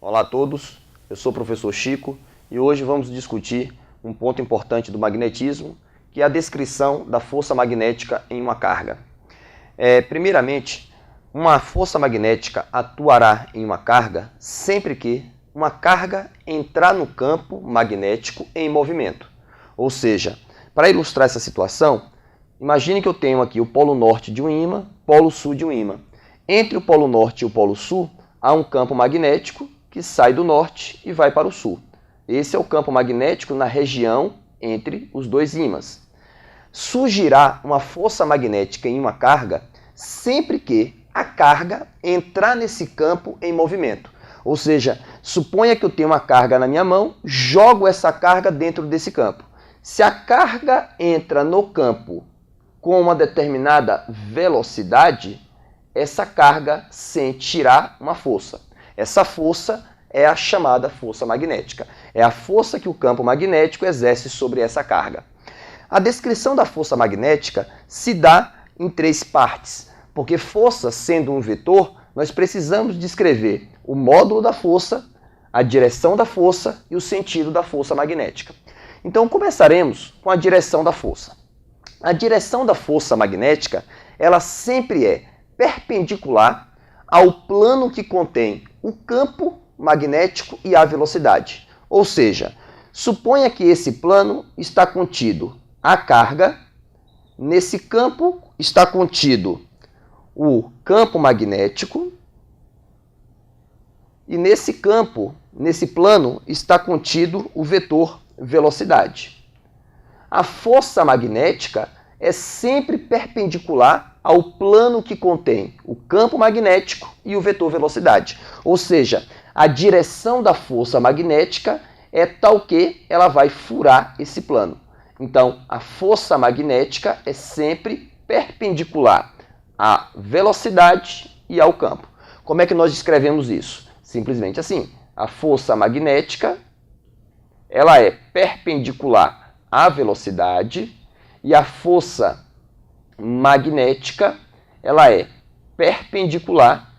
Olá a todos, eu sou o professor Chico e hoje vamos discutir um ponto importante do magnetismo, que é a descrição da força magnética em uma carga. Primeiramente, uma força magnética atuará em uma carga sempre que uma carga entrar no campo magnético em movimento. Ou seja, para ilustrar essa situação, imagine que eu tenho aqui o polo norte de um ímã, polo sul de um ímã. Entre o polo norte e o polo sul, há um campo magnético que sai do norte e vai para o sul. Esse é o campo magnético na região entre os dois ímãs. Surgirá uma força magnética em uma carga sempre que a carga entrar nesse campo em movimento. Ou seja, suponha que eu tenho uma carga na minha mão, jogo essa carga dentro desse campo. Se a carga entra no campo com uma determinada velocidade, essa carga sentirá uma força. Essa força é a chamada força magnética. É a força que o campo magnético exerce sobre essa carga. A descrição da força magnética se dá em três partes, porque força, sendo um vetor, nós precisamos descrever o módulo da força, a direção da força e o sentido da força magnética. Então começaremos com a direção da força. A direção da força magnética, ela sempre é perpendicular ao plano que contém o campo magnético e a velocidade. Ou seja, suponha que esse plano está contido a carga, nesse campo está contido o campo magnético e nesse campo, nesse plano, está contido o vetor velocidade. A força magnética é sempre perpendicular ao plano que contém o campo magnético e o vetor velocidade. Ou seja, a direção da força magnética é tal que ela vai furar esse plano. Então, a força magnética é sempre perpendicular à velocidade e ao campo. Como é que nós descrevemos isso? Simplesmente assim, a força magnética ela é perpendicular à velocidade e a força magnética ela é perpendicular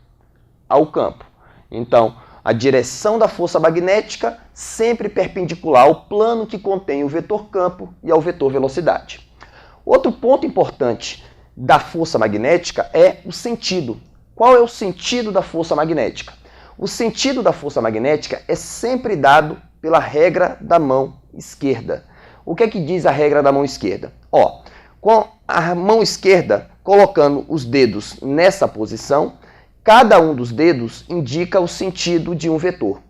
ao campo. Então, a direção da força magnética sempre perpendicular ao plano que contém o vetor campo e ao vetor velocidade. Outro ponto importante da força magnética é o sentido. Qual é o sentido da força magnética? O sentido da força magnética é sempre dado pela regra da mão esquerda. O que é que diz a regra da mão esquerda? Com a mão esquerda colocando os dedos nessa posição, cada um dos dedos indica o sentido de um vetor.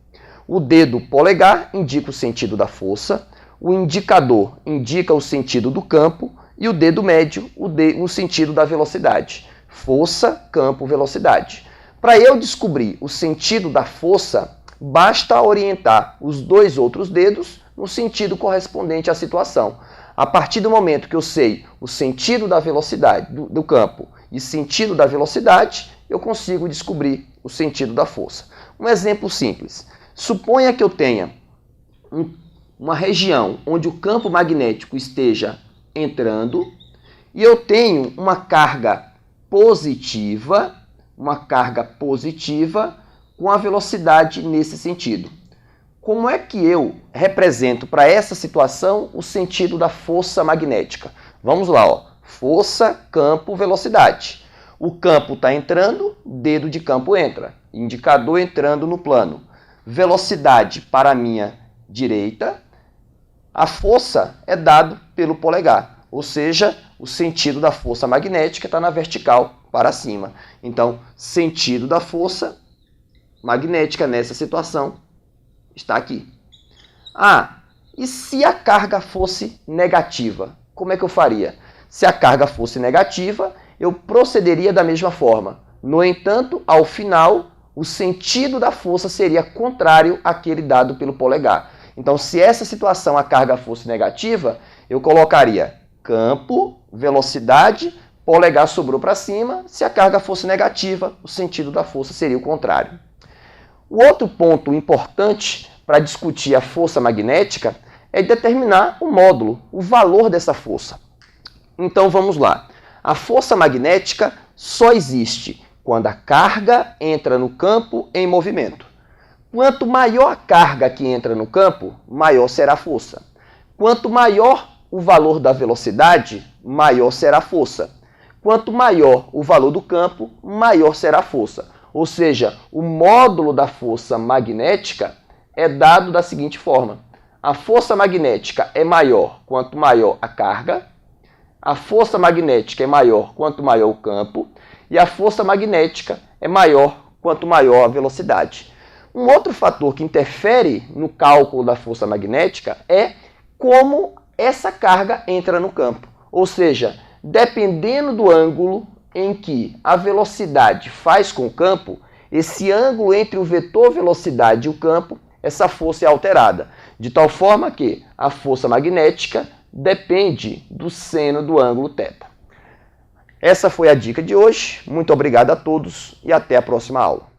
O dedo polegar indica o sentido da força, o indicador indica o sentido do campo e o dedo médio o sentido da velocidade. Força, campo, velocidade. Para eu descobrir o sentido da força, basta orientar os dois outros dedos no sentido correspondente à situação. A partir do momento que eu sei o sentido da velocidade do campo e sentido da velocidade, eu consigo descobrir o sentido da força. Um exemplo simples. Suponha que eu tenha uma região onde o campo magnético esteja entrando e eu tenho uma carga positiva com a velocidade nesse sentido. Como é que eu represento para essa situação o sentido da força magnética? Vamos lá, força, campo, velocidade. O campo está entrando, dedo de campo entra, indicador entrando no plano. Velocidade para a minha direita, a força é dado pelo polegar, ou seja, o sentido da força magnética está na vertical para cima. Então, sentido da força magnética nessa situação está aqui. E se a carga fosse negativa? Como é que eu faria? Se a carga fosse negativa, eu procederia da mesma forma. No entanto, ao final, o sentido da força seria contrário àquele dado pelo polegar. Então, se essa situação a carga fosse negativa, eu colocaria campo, velocidade, polegar sobrou para cima. Se a carga fosse negativa, o sentido da força seria o contrário. O outro ponto importante para discutir a força magnética é determinar o módulo, o valor dessa força. Então vamos lá. A força magnética só existe quando a carga entra no campo em movimento. Quanto maior a carga que entra no campo, maior será a força. Quanto maior o valor da velocidade, maior será a força. Quanto maior o valor do campo, maior será a força. Ou seja, o módulo da força magnética é dado da seguinte forma. A força magnética é maior quanto maior a carga, a força magnética é maior quanto maior o campo, e a força magnética é maior quanto maior a velocidade. Um outro fator que interfere no cálculo da força magnética é como essa carga entra no campo. Ou seja, dependendo do ângulo em que a velocidade faz com o campo, esse ângulo entre o vetor velocidade e o campo, essa força é alterada, de tal forma que a força magnética depende do seno do ângulo θ. Essa foi a dica de hoje. Muito obrigado a todos e até a próxima aula.